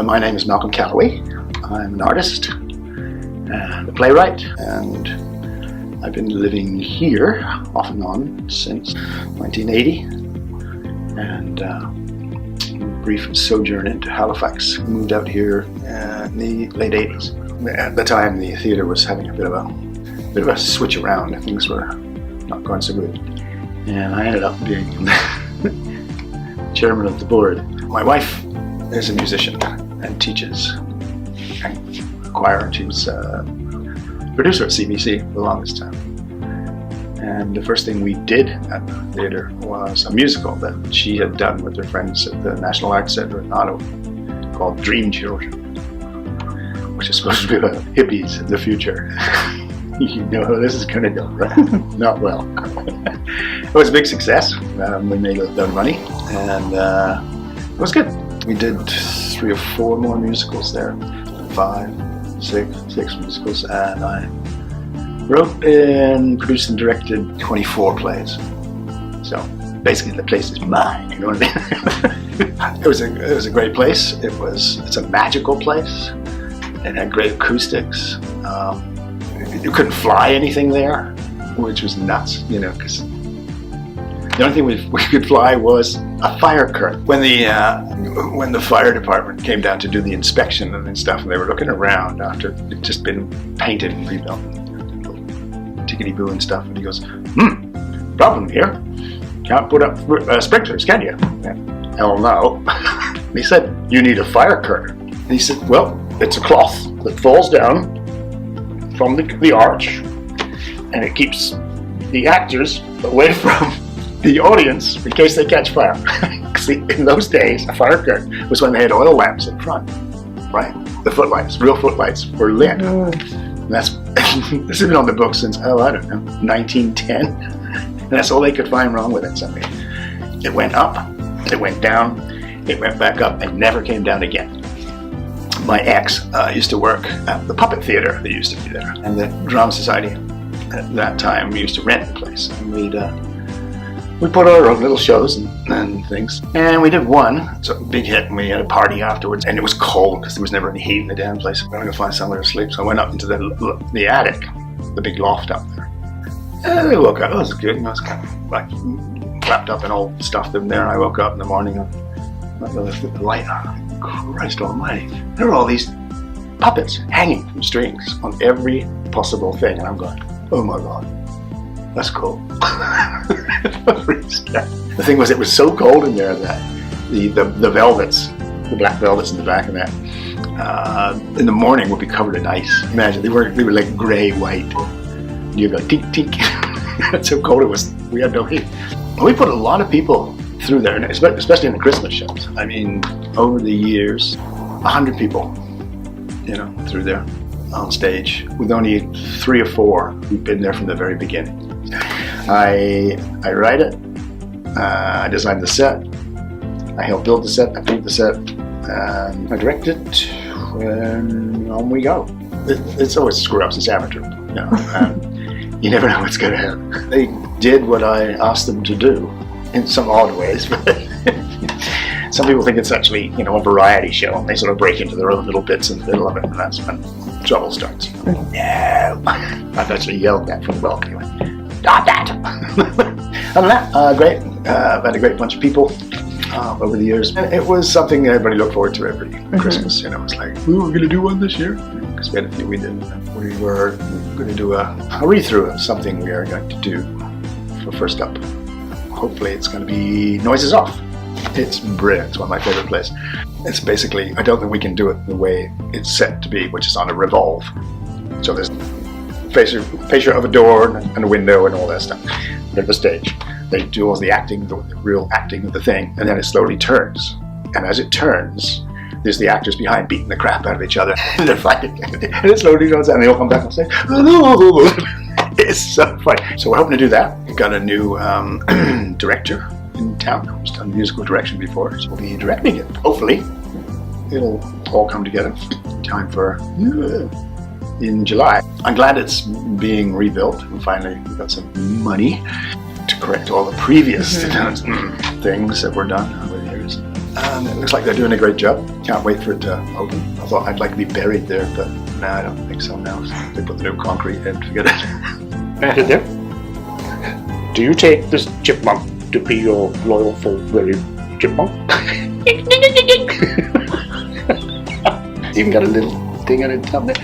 My name is Malcolm Callaway. I'm an artist and a playwright, and I've been living here off and on since 1980, and a brief sojourn into Halifax. Moved out here in the late 80s. At the time, the theatre was having a bit of a switch around. Things were not going so good, and I ended up being chairman of the board. My wife is a musician and teaches choir, and she was a producer at CBC for the longest time. And the first thing we did at the theatre was a musical that she had done with her friends at the National Arts Centre in Ottawa called Dream Children, which is supposed to be about hippies in the future. You know how this is going to go, right? Not well. It was a big success. We made a lot of money, and it was good. We did 3 or 4 more musicals there, 5, 6 musicals, and I wrote and produced and directed 24 plays. So basically the place is mine, you know what I mean? It was a great place. It's a magical place. It had great acoustics. You couldn't fly anything there, which was nuts, you know, because the only thing we could fly was a fire curtain. When the fire department came down to do the inspection and stuff, and they were looking around after it'd just been painted and rebuilt, tickety-boo and stuff, and he goes, problem here. Can't put up sprinklers, can you? Yeah. Hell no. And he said, you need a fire curtain. And he said, well, it's a cloth that falls down from the arch, and it keeps the actors away from the audience in case they catch fire. See, in those days, a fire curtain was when they had oil lamps in front, right? The footlights, real footlights, were lit. And this has been on the books since, I don't know, 1910. And that's all they could find wrong with it. Something. It went up, it went down, it went back up, and never came down again. My ex used to work at the puppet theatre that used to be there, and the Drama Society. At that time, we used to rent the place, and we put our own little shows and things. And we did one, it's a big hit, and we had a party afterwards. And it was cold because there was never any heat in the damn place. I'm gonna find somewhere to sleep, so I went up into the attic, the big loft up there. And I woke up. It was good. I was kind of like wrapped up in old stuff in there. And I woke up in the morning and the light on. Christ almighty. There were all these puppets hanging from strings on every possible thing, and I'm going, oh my god, that's cool. The thing was, it was so cold in there that the velvets, the black velvets in the back of that, in the morning would be covered in ice. Imagine, they were like grey white. You go tink tink. That's how cold it was. We had no heat. We put a lot of people through there, especially in the Christmas shows. I mean, over the years, 100 people, you know, through there on stage, with only 3 or 4 who've been there from the very beginning. I write it, I design the set, I help build the set, I paint the set, and I direct it, and on we go. It's always screw-ups, it's amateur, you know, and you never know what's going to happen. They did what I asked them to do, in some odd ways, but some people think it's actually, you know, a variety show, and they sort of break into their own little bits in the middle of it, and that's when trouble starts. No! I've actually yelled that from the balcony. Stop that! Other than that, great. I've had a great bunch of people over the years. And it was something everybody looked forward to every Christmas. You know, it's like, ooh, we're going to do one this year. Because we had a few we did. We were going to do a read-through of something we are going to do for First Up. Hopefully it's going to be Noises Off. It's brilliant. It's one of my favorite plays. It's basically, I don't think we can do it the way it's set to be, which is on a revolve. So there's fascia of a door and a window and all that stuff. They're the stage. They do all the acting, the real acting of the thing, and then it slowly turns. And as it turns, there's the actors behind beating the crap out of each other. And they're fighting. And it slowly goes down, and they all come back on stage. It's so funny. So we're hoping to do that. We've got a new director in town who's done musical direction before, so we'll be directing it. Hopefully, it'll all come together in time for in July. I'm glad it's being rebuilt, and finally we've got some money to correct all the previous things that were done over the years. And it looks like they're doing a great job. Can't wait for it to open. I thought I'd like to be buried there, but no, I don't think so now. So they put the new concrete in, forget it. And do you take this chipmunk to be your loyal, very chipmunk? Even got a little thing on it down there.